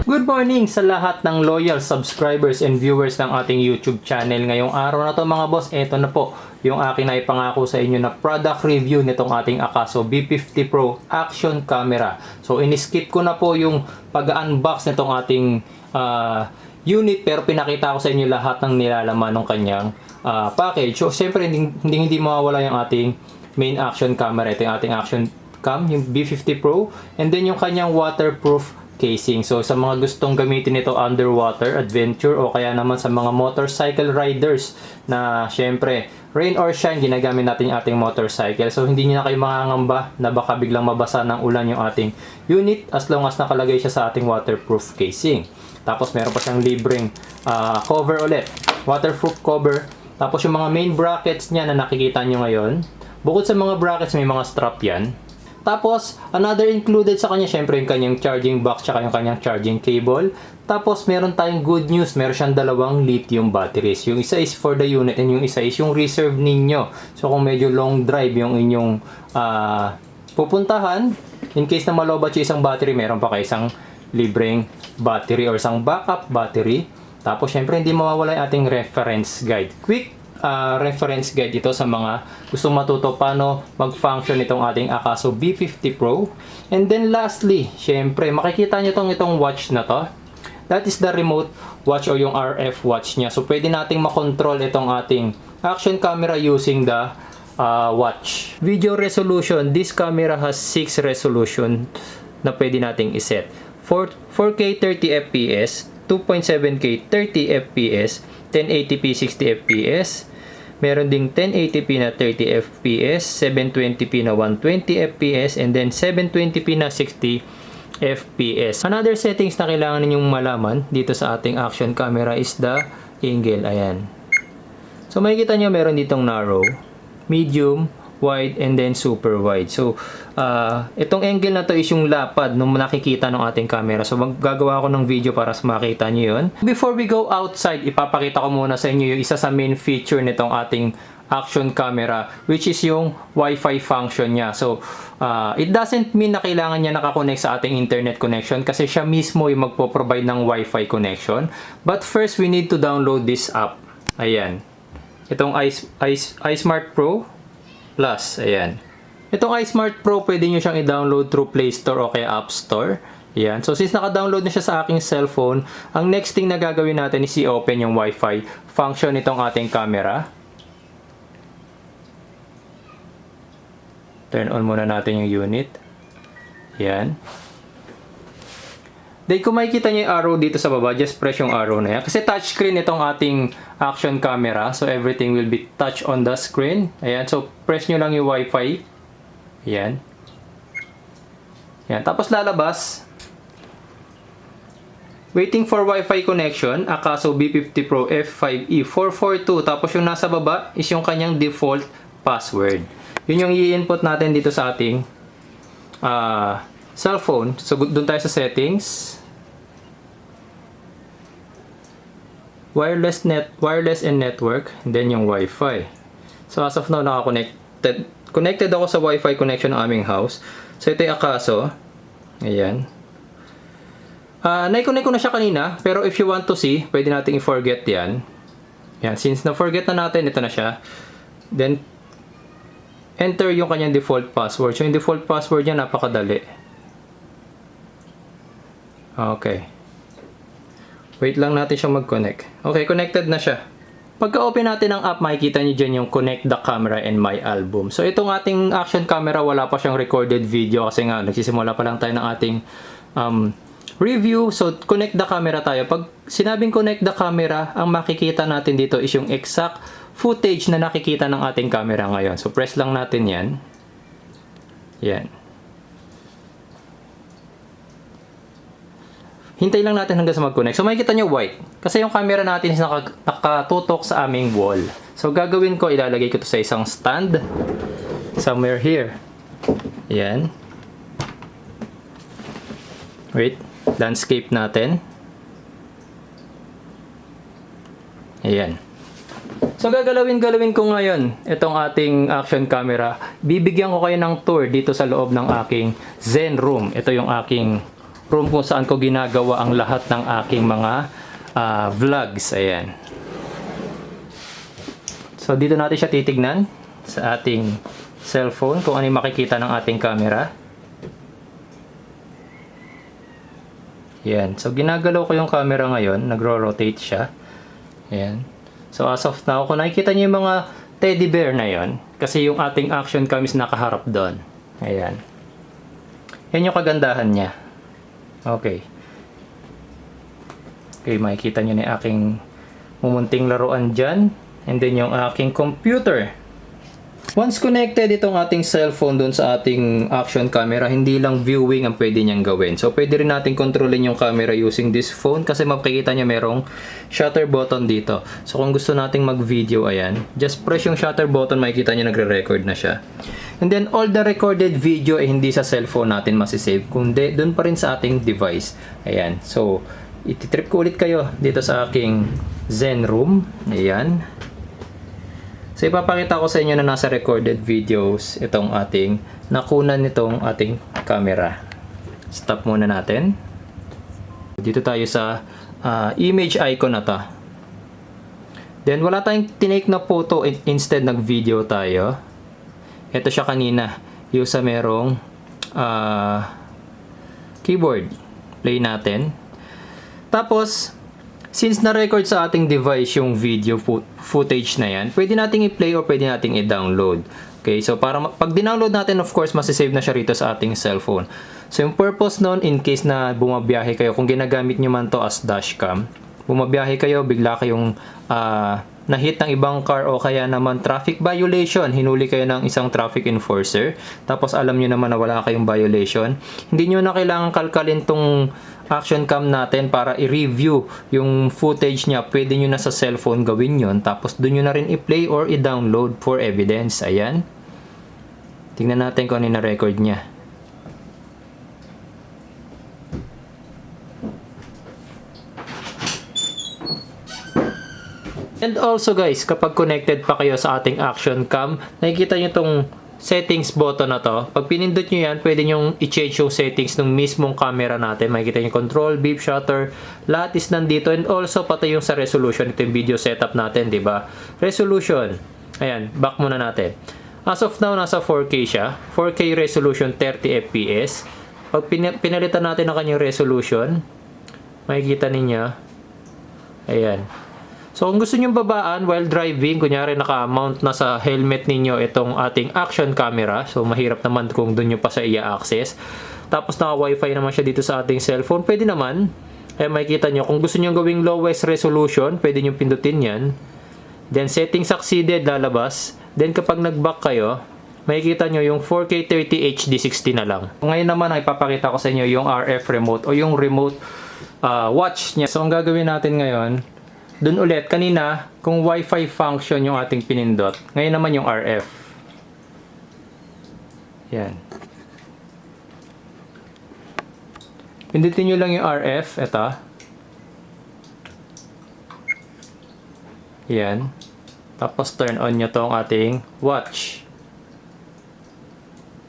Good morning sa lahat ng loyal subscribers and viewers ng ating YouTube channel. Ngayong araw na to mga boss, eto na po yung aking naipangako sa inyo na product review nitong ating Akaso V50 Pro action camera. So in-skip ko na po yung pag-unbox nitong ating unit, pero pinakita ko sa inyo lahat ng nilalaman ng kanyang package. So siyempre hindi mawawala yung ating main action camera. Ito yung ating action cam, yung V50 Pro, and then yung kanyang waterproof casing. So sa mga gustong gamitin ito underwater adventure o kaya naman sa mga motorcycle riders na syempre rain or shine ginagamit natin yung ating motorcycle. So hindi niyo na kayo mangangamba na baka biglang mabasa ng ulan yung ating unit as long as nakalagay siya sa ating waterproof casing. Tapos meron pa siyang libreng cover ulit, waterproof cover. Tapos yung mga main brackets niya na nakikita nyo ngayon, bukod sa mga brackets may mga strap yan. Tapos, another included sa kanya, syempre yung kanyang charging box tsaka yung kanyang charging cable. Tapos, meron tayong good news. Meron siyang dalawang lithium batteries. Yung isa is for the unit and yung isa is yung reserve ninyo. So, kung medyo long drive yung inyong pupuntahan, in case na malobat yung isang battery, meron pa kayo isang libreng battery or isang backup battery. Tapos, syempre, hindi mawawala yung ating reference guide. Quick reference guide ito sa mga gustong matuto paano mag-function itong ating Akaso V50 Pro. And then lastly, syempre makikita nyo itong watch na to. That is the remote watch o yung RF watch niya. So pwede nating makontrol itong ating action camera using the watch. Video resolution, this camera has 6 resolution na pwede nating iset. 4K 30 fps, 2.7K 30 fps, 1080p 60 fps, meron ding 1080p na 30 fps, 720p na 120 fps, and then 720p na 60 fps. Another settings na kailangan ninyong malaman dito sa ating action camera is the angle. Ayan. So makikita nyo meron ditong narrow, medium, wide, and then super wide. So itong angle na to is yung lapad nung nakikita ng ating camera. So gagawa ako ng video para makita nyo yun. Before we go outside, ipapakita ko muna sa inyo yung isa sa main feature nitong ating action camera, which is yung Wi-Fi function niya. So it doesn't mean na kailangan niya nakakonect sa ating internet connection kasi siya mismo yung magpo-provide ng Wi-Fi connection. But first, we need to download this app. Ayan. Itong iSmart Pro Plus, ayan. Itong iSmart Pro, pwede nyo siyang i-download through Play Store o kaya App Store. Ayan. So, since naka-download na siya sa aking cellphone, ang next thing na gagawin natin is i-open yung Wi-Fi function nitong ating camera. Turn on muna natin yung unit. Ayan. Then, kung makikita nyo yung arrow dito sa baba, just press yung arrow na yan. Kasi touchscreen itong ating action camera. So, everything will be touch on the screen. Ayan. So, press nyo lang yung Wi-Fi. Ayan. Ayan. Tapos, lalabas. Waiting for Wi-Fi connection. Akaso V50 Pro F5E442. Tapos, yung nasa baba is yung kanyang default password. Yun yung i-input natin dito sa ating cellphone. So, doon tayo sa settings. Wireless and network, and then yung Wi-Fi. So as of now, connected ako sa Wi-Fi connection ng aming house. So ito yung Akaso. Ayan. Na-connect ko na siya kanina, pero if you want to see, pwede nating i-forget yan. Yan, since na-forget na natin, ito na siya. Then, enter yung kanyang default password. So yung default password niya, napakadali. Okay. Wait lang natin siyang mag-connect. Okay, connected na siya. Pagka-open natin ang app, makikita niyo dyan yung connect the camera and my album. So, itong ating action camera, wala pa siyang recorded video kasi nga, nagsisimula pa lang tayo ng ating review. So, connect the camera tayo. Pag sinabing connect the camera, ang makikita natin dito is yung exact footage na nakikita ng ating camera ngayon. So, press lang natin yan. Yan. Hintay lang natin hanggang sa mag-connect. So, makikita nyo white. Kasi yung camera natin is nakatutok sa aming wall. So, gagawin ko, ilalagay ko to sa isang stand. Somewhere here. Ayan. Wait. Landscape natin. Ayan. So, gagalawin ko ngayon itong ating action camera. Bibigyan ko kayo ng tour dito sa loob ng aking Zen room. Ito yung aking room kung saan ko ginagawa ang lahat ng aking mga vlogs. Ayan. So dito natin siya titignan sa ating cellphone kung ano yung makikita ng ating camera. Ayan. So ginagalaw ko yung camera ngayon, nagro-rotate siya. Ayan. So as of now, kung nakikita niyo yung mga teddy bear na yon, kasi yung ating action cam is nakaharap doon. Ayan. Yan yung kagandahan niya. Okay. Okay, makikita niyo na yung aking mumunting laruan dyan. And then yung aking computer. Once connected itong ating cellphone dun sa ating action camera, hindi lang viewing ang pwede niyang gawin. So pwede rin natin kontrolin yung camera using this phone kasi makikita niya merong shutter button dito. So kung gusto nating mag-video, ayan, just press yung shutter button, makikita niya nagre-record na siya. And then all the recorded video ay hindi sa cellphone natin masisave, kundi dun pa rin sa ating device. Ayan. So ititrip ko ulit kayo dito sa aking Zen room. Ayan. So ipapakita ko sa inyo na nasa recorded videos itong ating nakunan nitong ating camera. Stop muna natin. Dito tayo sa image icon na to. Then wala tayong tinake na photo, instead nag-video tayo. Ito siya kanina, yung sa merong keyboard. Play natin. Tapos since na-record sa ating device yung video footage na yan, pwede nating i-play or pwede nating i-download. Okay, so para pag dinownload natin, of course, masisave na siya rito sa ating cellphone. So yung purpose nun, in case na bumabiyahe kayo, kung ginagamit nyo man to as dashcam, bumabiyahe kayo, bigla kayong na-hit ng ibang car o kaya naman traffic violation, hinuli kayo ng isang traffic enforcer, tapos alam nyo naman na wala kayong violation, hindi nyo na kailangan kalkalin tong action cam natin para i-review yung footage niya. Pwede nyo na sa cellphone gawin yon, tapos dun nyo na rin i-play or i-download for evidence. Ayan. Tingnan natin kung ano yung na-record niya. And also guys, kapag connected pa kayo sa ating action cam, nakikita nyo itong settings button na to. Pag pinindot nyo yan, pwede nyo i-change yung settings ng mismong camera natin. Makikita nyo control, beep, shutter, lahat is nandito. And also pati yung sa resolution. Ito yung video setup natin, di ba? Resolution. Ayan, back muna natin. As of now, nasa 4K siya. 4K resolution, 30 FPS. Pag pinalitan natin ang kanyang resolution, makikita ninyo. Ayan. So kung gusto nyo babaan while driving, kunyari naka-mount na sa helmet ninyo itong ating action camera, so mahirap naman kung doon nyo pa sa i-access. Tapos naka-wifi naman siya dito sa ating cellphone, pwede naman. Kaya makikita nyo, kung gusto nyo gawing lowest resolution, pwede nyo pindutin yan. Then settings succeeded, lalabas. Then kapag nag-back kayo, makikita nyo yung 4K 30 HD 60 na lang. Ngayon naman ay ipapakita ko sa inyo yung RF remote o yung remote watch niya. So ang gagawin natin ngayon, dun ulit, kanina, kung Wi-Fi function yung ating pinindot. Ngayon naman yung RF. Yan. Pindutin nyo lang yung RF. Ito. Yan. Tapos turn on nyo tong ating watch.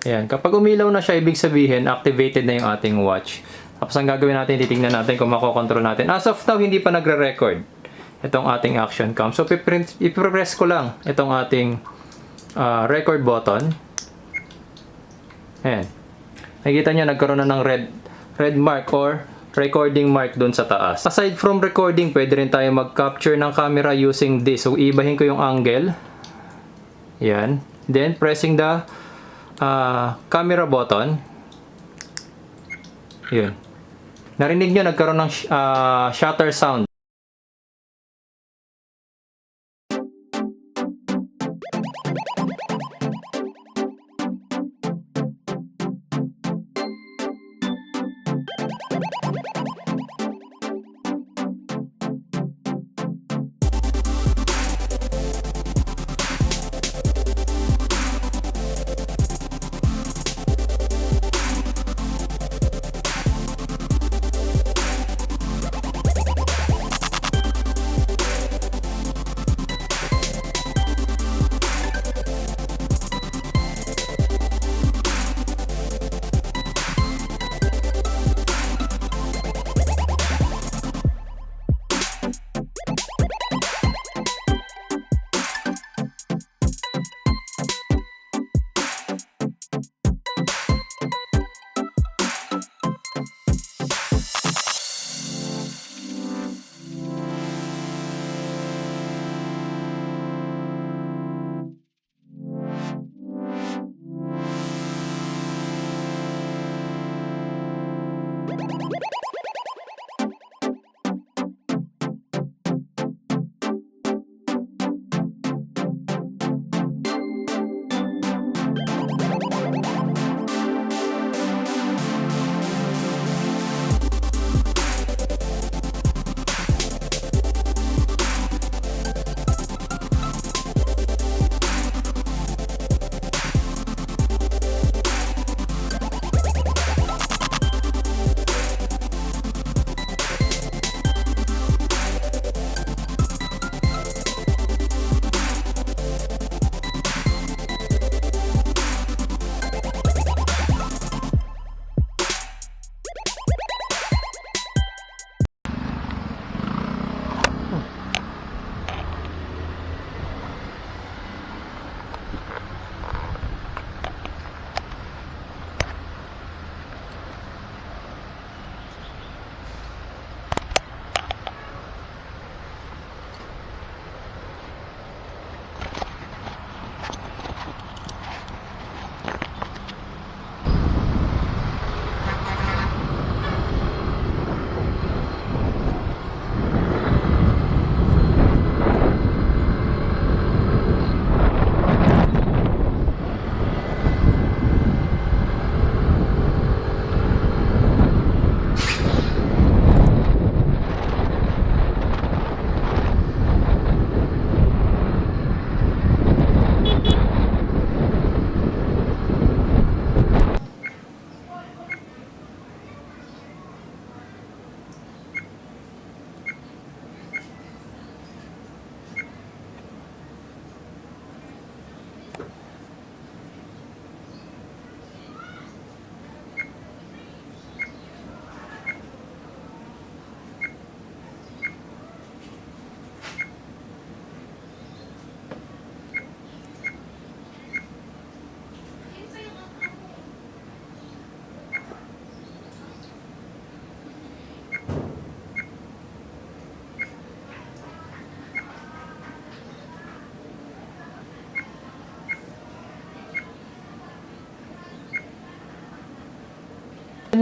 Yan. Kapag umilaw na siya, ibig sabihin, activated na yung ating watch. Tapos ang gagawin natin, titignan natin kung makokontrol natin. As of now, hindi pa nagre-record itong ating action cam. So, ipipress ko lang itong ating record button. Ayan. Nakikita nyo, nagkaroon na ng red mark or recording mark dun sa taas. Aside from recording, pwede rin tayo mag-capture ng camera using this. So, ibahin ko yung angle. Ayan. Then, pressing the camera button. Yun. Narinig nyo, nagkaroon ng shutter sound.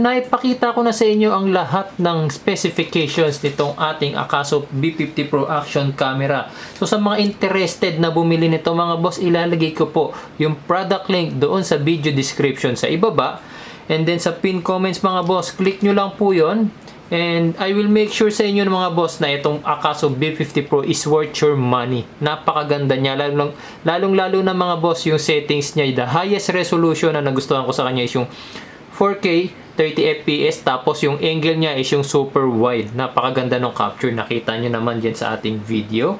naipakita ko na sa inyo ang lahat ng specifications nitong ating Akaso V50 Pro Action Camera. So sa mga interested na bumili nito mga boss, ilalagay ko po yung product link doon sa video description sa ibaba. And then sa pin comments mga boss, click nyo lang po yon. And I will make sure sa inyo mga boss na itong Akaso V50 Pro is worth your money. Napakaganda niya. Lalong-lalo na mga boss, yung settings niya, the highest resolution na nagustuhan ko sa kanya is yung 4K 30 fps, tapos yung angle niya is yung super wide. Napakaganda ng capture. Nakita nyo naman dyan sa ating video.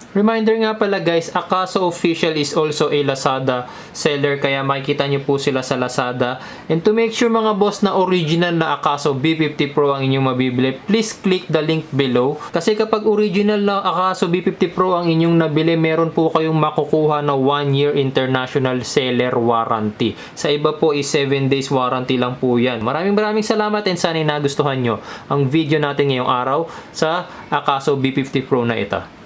Reminder nga pala guys, Akaso Official is also a Lazada seller, kaya makikita nyo po sila sa Lazada. And to make sure mga boss na original na Akaso V50 Pro ang inyong mabibili, please click the link below. Kasi kapag original na Akaso V50 Pro ang inyong nabili, meron po kayong makukuha na 1 year international seller warranty. Sa iba po is 7 days warranty lang po yan. Maraming salamat, and sana nagustuhan nyo ang video natin ngayong araw sa Akaso V50 Pro na ito.